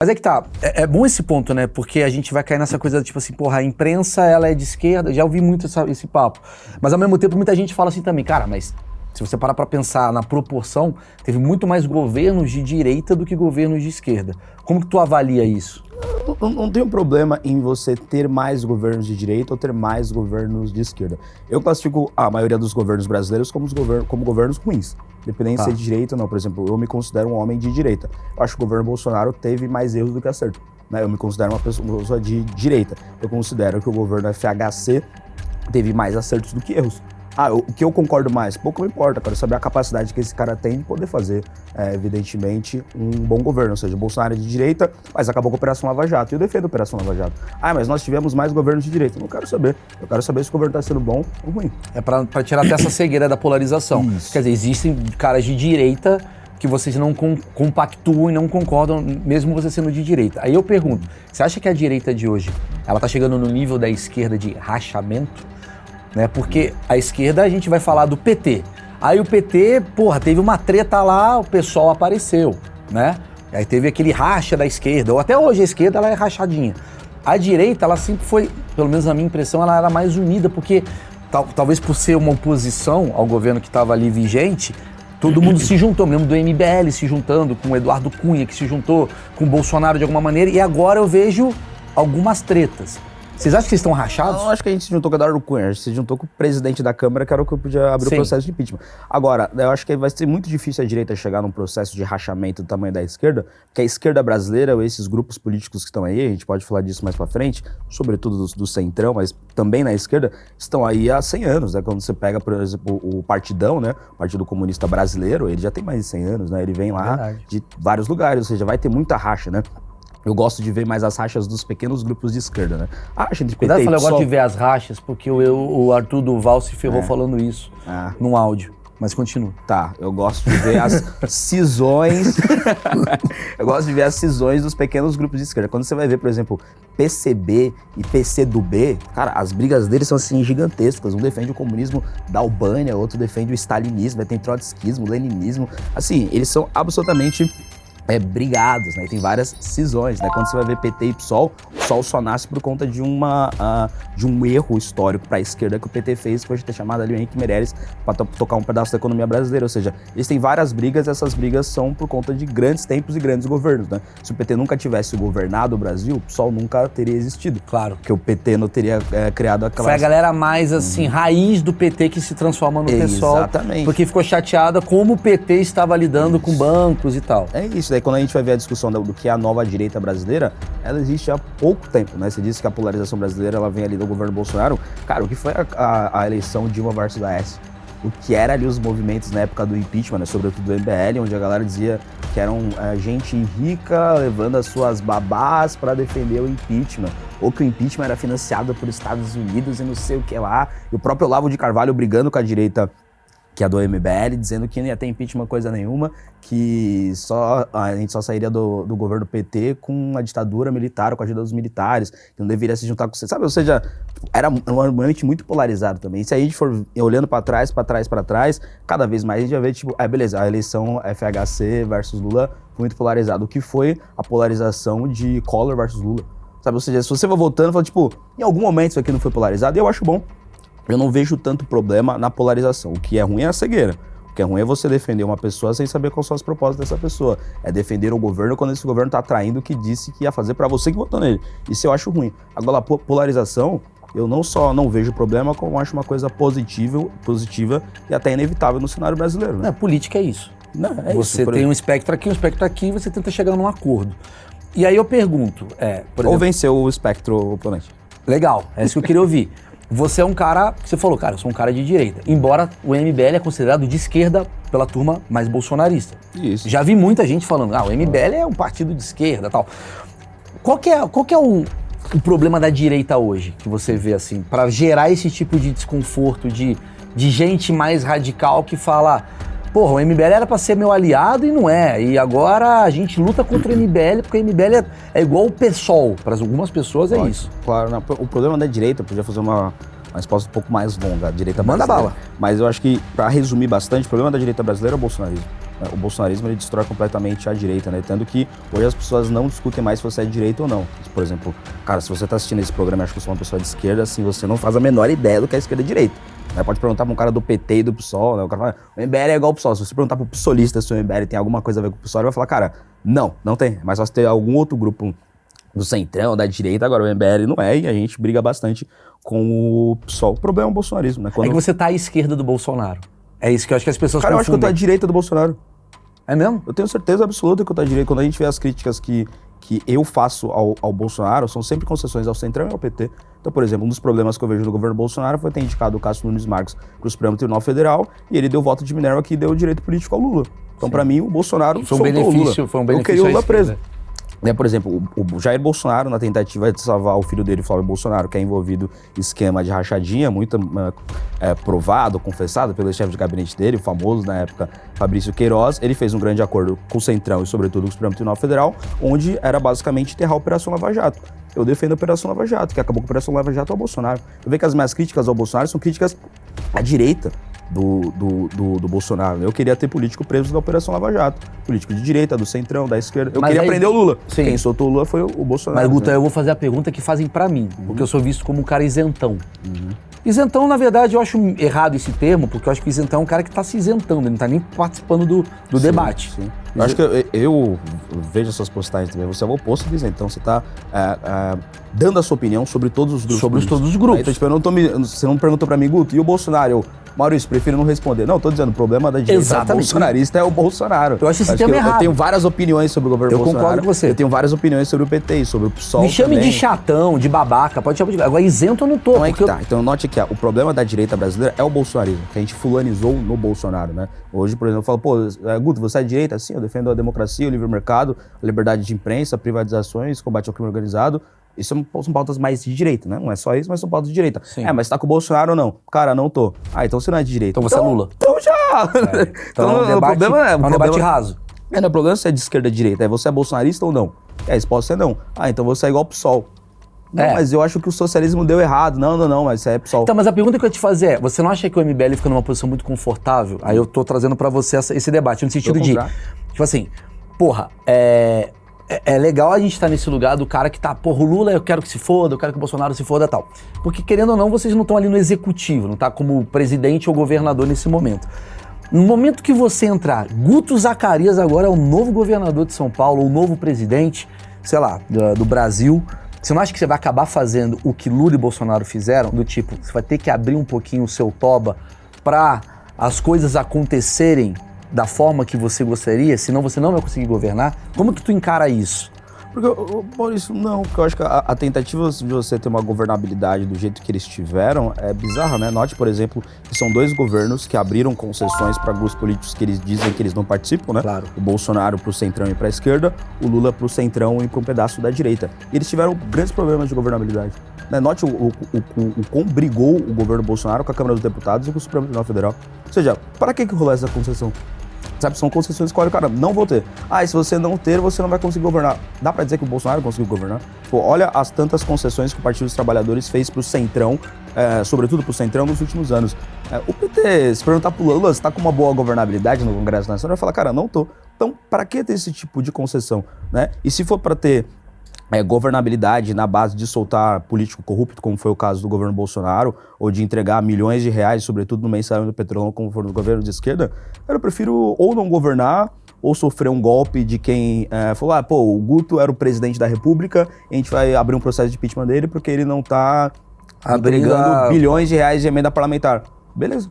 Mas é que tá, é bom esse ponto, né? Porque a gente vai cair nessa coisa, tipo assim, porra, a imprensa, ela é de esquerda, já ouvi muito esse papo. Mas ao mesmo tempo, muita gente fala assim também, cara, mas se você parar pra pensar na proporção, teve muito mais governos de direita do que governos de esquerda. Como que tu avalia isso? Não tem um problema em você ter mais governos de direita ou ter mais governos de esquerda. Eu classifico a maioria dos governos brasileiros como governos ruins. Independente de ser de direita ou não. Por exemplo, eu me considero um homem de direita. Eu acho que o governo Bolsonaro teve mais erros do que acerto. Né? Eu me considero uma pessoa de direita. Eu considero que o governo FHC teve mais acertos do que erros. O que eu concordo mais? Pouco me importa, quero saber a capacidade que esse cara tem de poder fazer, evidentemente, um bom governo. Ou seja, o Bolsonaro é de direita, mas acabou com a Operação Lava Jato. E eu defendo a Operação Lava Jato. Mas nós tivemos mais governos de direita. Eu não quero saber. Eu quero saber se o governo está sendo bom ou ruim. É pra tirar até essa cegueira da polarização. Isso. Quer dizer, existem caras de direita que vocês não compactuam e não concordam, mesmo você sendo de direita. Aí eu pergunto, você acha que a direita de hoje, ela tá chegando no nível da esquerda de rachamento? Né? Porque a esquerda, a gente vai falar do PT. Aí o PT, porra, teve uma treta lá, o pessoal apareceu, né? Aí teve aquele racha da esquerda, ou até hoje a esquerda, ela é rachadinha. A direita, ela sempre foi, pelo menos na minha impressão, ela era mais unida, porque talvez por ser uma oposição ao governo que estava ali vigente, todo mundo se juntou, mesmo do MBL se juntando, com o Eduardo Cunha, que se juntou com o Bolsonaro de alguma maneira, e agora eu vejo algumas tretas. Vocês acham que vocês estão rachados? Eu acho que a gente se juntou com o Eduardo Cunha, a gente se juntou com o presidente da Câmara, que era o que podia abrir o processo de impeachment. Agora, eu acho que vai ser muito difícil a direita chegar num processo de rachamento do tamanho da esquerda, porque a esquerda brasileira, ou esses grupos políticos que estão aí, a gente pode falar disso mais pra frente, sobretudo do centrão, mas também na esquerda, estão aí há 100 anos, né? Quando você pega, por exemplo, o Partidão, né? O Partido Comunista Brasileiro, ele já tem mais de 100 anos, né? Ele vem lá de vários lugares, ou seja, vai ter muita racha, né? Eu gosto de ver mais as rachas dos pequenos grupos de esquerda, né? A racha entre PT e PSOL... Eu gosto de ver as rachas, porque o Arthur Duval se ferrou falando isso num áudio. Mas continua. Tá, eu gosto de ver as cisões... eu gosto de ver as cisões dos pequenos grupos de esquerda. Quando você vai ver, por exemplo, PCB e PCdoB, cara, as brigas deles são assim gigantescas. Um defende o comunismo da Albânia, outro defende o stalinismo, tem trotskismo, leninismo. Assim, eles são absolutamente... brigados, né? Tem várias cisões, né? Quando você vai ver PT e PSOL, o PSOL só nasce por conta de um erro histórico para a esquerda que o PT fez, que hoje ter chamado ali o Henrique Meirelles para tocar um pedaço da economia brasileira. Ou seja, eles têm várias brigas, e essas brigas são por conta de grandes tempos e grandes governos, né? Se o PT nunca tivesse governado o Brasil, o PSOL nunca teria existido. Claro. Porque o PT não teria criado aquela... Foi a galera mais, assim, raiz do PT que se transforma no PSOL. Exatamente. Porque ficou chateada como o PT estava lidando com bancos e tal. É isso, daí quando a gente vai ver a discussão do que é a nova direita brasileira, ela existe há pouco tempo, né? Você disse que a polarização brasileira, ela vem ali do governo Bolsonaro. Cara, o que foi a eleição Dilma versus Aécio? O que era ali os movimentos na época do impeachment, né? Sobretudo do MBL, onde a galera dizia que eram gente rica levando as suas babás para defender o impeachment, ou que o impeachment era financiado por Estados Unidos e não sei o que lá, e o próprio Olavo de Carvalho brigando com a direita, que é do MBL, dizendo que não ia ter impeachment coisa nenhuma, que a gente só sairia do governo PT com a ditadura militar, com a ajuda dos militares, que não deveria se juntar com você, sabe? Ou seja, era um ambiente muito polarizado também. E se a gente for olhando para trás, cada vez mais a gente vai ver, tipo, beleza, a eleição FHC versus Lula foi muito polarizada. O que foi a polarização de Collor versus Lula? Sabe? Ou seja, se você vai voltando, fala, tipo, em algum momento isso aqui não foi polarizado, e eu acho bom. Eu não vejo tanto problema na polarização. O que é ruim é a cegueira. O que é ruim é você defender uma pessoa sem saber quais são as propostas dessa pessoa. É defender o governo quando esse governo tá traindo o que disse que ia fazer pra você que votou nele. Isso eu acho ruim. Agora, a polarização, eu não só não vejo problema, como acho uma coisa positiva e até inevitável no cenário brasileiro. Né? Política é isso. Não, é você isso, tem um espectro aqui, e você tenta chegar num acordo. E aí eu pergunto... por exemplo, ou venceu o espectro oponente. Legal, é isso que eu queria ouvir. Você é um cara, você falou, cara, eu sou um cara de direita. Embora o MBL é considerado de esquerda pela turma mais bolsonarista. Isso. Já vi muita gente falando, o MBL é um partido de esquerda e tal. Qual que é o problema da direita hoje, que você vê assim, para gerar esse tipo de desconforto de gente mais radical que fala... Porra, o MBL era pra ser meu aliado e não é. E agora a gente luta contra o MBL porque o MBL é igual o PSOL. Para algumas pessoas é isso. Claro, não. O problema da direita, podia fazer uma resposta um pouco mais longa, a direita Manda brasileira. bala. Mas eu acho que, para resumir bastante, o problema da direita brasileira é o bolsonarismo. O bolsonarismo, ele destrói completamente a direita, né? Tanto que hoje as pessoas não discutem mais se você é de direita ou não. Por exemplo, cara, se você tá assistindo esse programa e acha que eu sou uma pessoa de esquerda, assim, você não faz a menor ideia do que é esquerda e direita. Né? Pode perguntar pra um cara do PT e do PSOL, né? O cara fala, o MBL é igual ao PSOL. Se você perguntar pro PSOLista se o MBL tem alguma coisa a ver com o PSOL, ele vai falar, cara, não tem. Mas só se ter algum outro grupo do centrão, da direita, agora o MBL não é, e a gente briga bastante com o PSOL. O problema é o bolsonarismo, né? É que você tá à esquerda do Bolsonaro. É isso que eu acho que as pessoas Cara, eu acho que eu tô à confundem. direita do Bolsonaro. É mesmo? Eu tenho certeza absoluta que eu tô à direita. Quando a gente vê as críticas que eu faço ao Bolsonaro, são sempre concessões ao Centrão e ao PT. Então, por exemplo, um dos problemas que eu vejo do governo Bolsonaro foi ter indicado o Cássio Nunes Marques para o Supremo Tribunal Federal e ele deu voto de Minerva que deu direito político ao Lula. Então, para mim, o Bolsonaro Foi um soltou o benefício, Lula. foi um Eu benefício queria o à Lula esquerda. preso. Né, por exemplo, o Jair Bolsonaro, na tentativa de salvar o filho dele, Flávio Bolsonaro, que é envolvido em esquema de rachadinha, muito provado, confessado pelo chefe de gabinete dele, o famoso, na época, Fabrício Queiroz, ele fez um grande acordo com o Centrão e, sobretudo, com o Supremo Tribunal Federal, onde era basicamente enterrar a Operação Lava Jato. Eu defendo a Operação Lava Jato, que acabou com a Operação Lava Jato ao Bolsonaro. Eu vejo que as minhas críticas ao Bolsonaro são críticas à direita do Bolsonaro. Eu queria ter político preso da Operação Lava Jato. Político de direita, do centrão, da esquerda. Eu Mas queria aí- prender o Lula. Sim. Quem soltou o Lula foi o Bolsonaro. Mas, Guto, né? eu vou fazer a pergunta que fazem pra mim, porque eu sou visto como um cara isentão. Isentão, na verdade, eu acho errado esse termo, porque eu acho que o isentão é um cara que tá se isentando, ele não tá nem participando do debate. Sim. Eu acho que eu vejo essas postagens também. Você é o oposto do isentão. Você tá dando a sua opinião sobre todos os grupos. Sobre políticos. todos os grupos. Então, tipo, você não perguntou pra mim, Guto, e o Bolsonaro? Eu, Maurício, prefiro não responder. Não, eu tô dizendo, o problema da direita Exatamente. bolsonarista é o Bolsonaro. Eu acho esse termo eu errado. tenho várias opiniões sobre o governo Eu Bolsonaro. concordo com você. Eu tenho várias opiniões sobre o PT, sobre o PSOL Me chame também. de chatão, de babaca, pode chamar de... Agora, isento eu não tô. Então é que porque tá. Então note aqui, o problema da direita brasileira é o bolsonarismo, que a gente fulanizou no Bolsonaro, né? Hoje, por exemplo, eu falo, pô, Guto, você é de direita? Sim, eu defendo a democracia, o livre mercado, a liberdade de imprensa, privatizações, combate ao crime organizado. Isso são pautas mais de direita, né? Não é só isso, mas são pautas de direita. Sim. Mas tá com o Bolsonaro ou não? Cara, não tô. Ah, então você não é de direita. Então você é Lula. Então já! Então, é um o debate, problema é um debate raso. não, o problema é se é de esquerda ou de direita. É você é bolsonarista ou não? E a resposta é não. Ah, então você é igual ao PSOL. Não, É. mas eu acho que o socialismo deu errado. Não, mas você é PSOL. Então, mas a pergunta que eu ia te fazer é, você não acha que o MBL fica numa posição muito confortável? Aí eu tô trazendo pra você esse debate, no sentido de, contrário. tipo assim, porra, é legal a gente estar nesse lugar do cara que tá, porra, o Lula eu quero que se foda, eu quero que o Bolsonaro se foda e tal. Porque, querendo ou não, vocês não estão ali no executivo, não tá como presidente ou governador nesse momento. No momento que você entrar, Guto Zacarias agora é o novo governador de São Paulo, o novo presidente, sei lá, do Brasil. Você não acha que você vai acabar fazendo o que Lula e Bolsonaro fizeram? Do tipo, você vai ter que abrir um pouquinho o seu toba pra as coisas acontecerem da forma que você gostaria, senão você não vai conseguir governar? Como que tu encara isso? Porque, Maurício, não, porque eu acho que a tentativa de você ter uma governabilidade do jeito que eles tiveram é bizarra, né? Note, por exemplo, que são dois governos que abriram concessões para grupos políticos que eles dizem que eles não participam, né? Claro. O Bolsonaro pro centrão e pra esquerda, o Lula pro centrão e pra um pedaço da direita. E eles tiveram grandes problemas de governabilidade. Né? Note o quão brigou o governo Bolsonaro com a Câmara dos Deputados e com o Supremo Tribunal Federal. Ou seja, para que rolou essa concessão? Sabe, são concessões que, olha, cara, não vou ter. Ah, e se você não ter, você não vai conseguir governar. Dá pra dizer que o Bolsonaro conseguiu governar? Pô, olha as tantas concessões que o Partido dos Trabalhadores fez pro Centrão, sobretudo pro Centrão, nos últimos anos. O PT, se perguntar pro Lula, você tá com uma boa governabilidade no Congresso Nacional, vai falar, cara, não tô. Então, pra que ter esse tipo de concessão, né? E se for pra ter governabilidade na base de soltar político corrupto, como foi o caso do governo Bolsonaro, ou de entregar milhões de reais, sobretudo no mensalão do Petrolão, como foi no governo de esquerda, eu prefiro ou não governar, ou sofrer um golpe de quem falou, o Guto era o presidente da República, e a gente vai abrir um processo de impeachment dele porque ele não tá entregando bilhões de reais de emenda parlamentar. Beleza.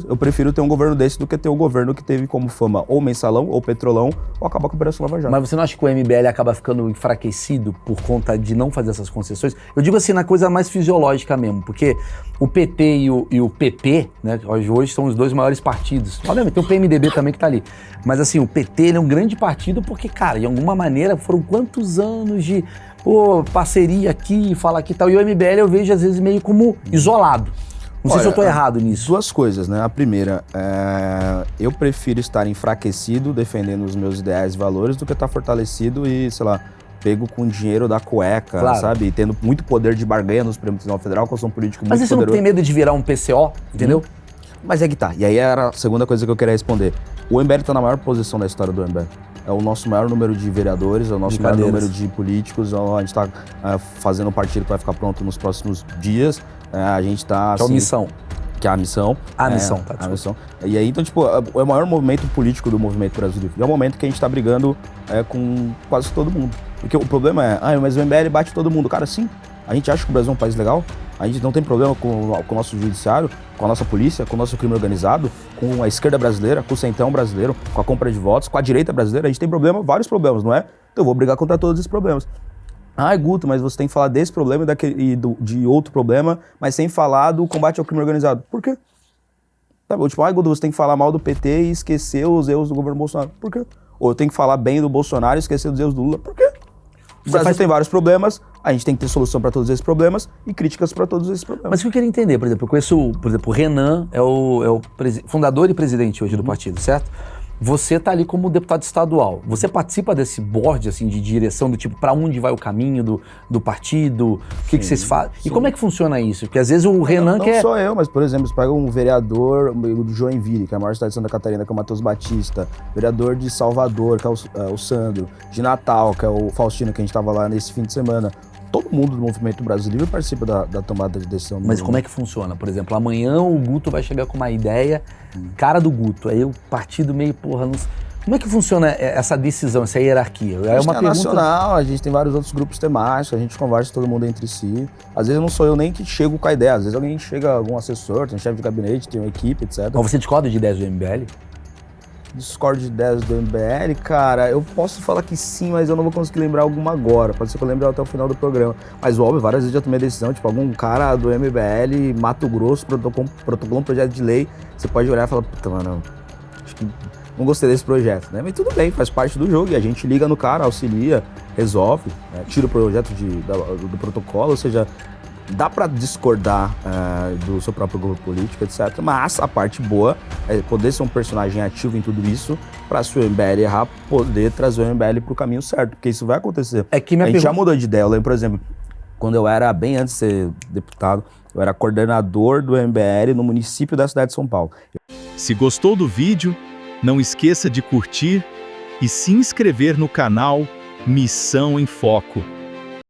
Eu prefiro ter um governo desse do que ter um governo que teve como fama ou mensalão, ou petrolão, ou acabar com a Operação Lava Jato. Mas você não acha que o MBL acaba ficando enfraquecido por conta de não fazer essas concessões? Eu digo assim, na coisa mais fisiológica mesmo, porque o PT e o PP, né, hoje são os dois maiores partidos. Obviamente, tem o PMDB também que tá ali. Mas assim, o PT ele é um grande partido porque, cara, de alguma maneira foram quantos anos de parceria aqui, fala aqui e tal. E o MBL eu vejo às vezes meio como isolado. Não sei se eu tô errado nisso. Duas coisas, né? A primeira, eu prefiro estar enfraquecido defendendo os meus ideais e valores do que estar fortalecido e, sei lá, pego com dinheiro da cueca, Claro. sabe? E tendo muito poder de barganha no Supremo Tribunal Federal, que eu sou um político Mas muito você não poderoso. tem medo de virar um PCO, entendeu? Mas é que tá. E aí era a segunda coisa que eu queria responder. O MBL tá na maior posição da história do MBL. É o nosso maior número de vereadores, é o nosso maior número de políticos. A gente tá fazendo um partido que vai ficar pronto nos próximos dias. A gente tá... Que é a missão. Que é a missão. A missão, tá? A missão. E aí, então, tipo, é o maior movimento político do movimento brasileiro. E é um momento que a gente tá brigando com quase todo mundo. Porque o problema mas o MBL bate todo mundo. Cara, sim, a gente acha que o Brasil é um país legal. A gente não tem problema com o nosso judiciário, com a nossa polícia, com o nosso crime organizado, com a esquerda brasileira, com o centrão brasileiro, com a compra de votos, com a direita brasileira. A gente tem vários problemas, não é? Então eu vou brigar contra todos esses problemas. Guto, mas você tem que falar desse problema de outro problema, mas sem falar do combate ao crime organizado. Por quê? Tipo, Guto, você tem que falar mal do PT e esquecer os erros do governo Bolsonaro. Por quê? Ou eu tenho que falar bem do Bolsonaro e esquecer dos erros do Lula. Por quê? O Brasil tem vários problemas, a gente tem que ter solução para todos esses problemas e críticas para todos esses problemas. Mas o que eu queria entender, por exemplo, eu conheço, o Renan é o fundador e presidente hoje do partido, certo? Você tá ali como deputado estadual. Você participa desse board, assim, de direção, do tipo, para onde vai o caminho do partido? O que vocês fazem? E como é que funciona isso? Porque às vezes o Renan quer... Não só eu, mas, por exemplo, você pega um vereador do Joinville, que é a maior cidade de Santa Catarina, que é o Matheus Batista, vereador de Salvador, que é o Sandro, de Natal, que é o Faustino, que a gente tava lá nesse fim de semana. Todo mundo do movimento brasileiro participa da tomada de decisão. Mas como é que funciona? Por exemplo, amanhã o Guto vai chegar com uma ideia, cara do Guto, aí o partido meio, como é que funciona essa decisão, essa hierarquia? É uma pergunta nacional, a gente tem vários outros grupos temáticos, a gente conversa todo mundo entre si. Às vezes não sou eu nem que chego com a ideia, às vezes alguém chega, algum assessor, tem um chefe de gabinete, tem uma equipe, etc. Mas você discorda de ideias do MBL? Discordo de ideias do MBL, cara, eu posso falar que sim, mas eu não vou conseguir lembrar alguma agora. Pode ser que eu lembre até o final do programa. Mas, óbvio, várias vezes já tomei a decisão, tipo, algum cara do MBL, Mato Grosso, protocolou um projeto de lei, você pode olhar e falar, puta, mano, acho que não gostei desse projeto, né? Mas tudo bem, faz parte do jogo, e a gente liga no cara, auxilia, resolve, né? Tira o projeto do protocolo, ou seja, dá pra discordar do seu próprio grupo político, etc. Mas a parte boa é poder ser um personagem ativo em tudo isso, pra se o MBL errar, poder trazer o MBL pro caminho certo, porque isso vai acontecer. A gente já mudou de ideia. Eu lembro, por exemplo, quando eu era, bem antes de ser deputado, eu era coordenador do MBL no município da cidade de São Paulo. Se gostou do vídeo, não esqueça de curtir e se inscrever no canal Missão em Foco.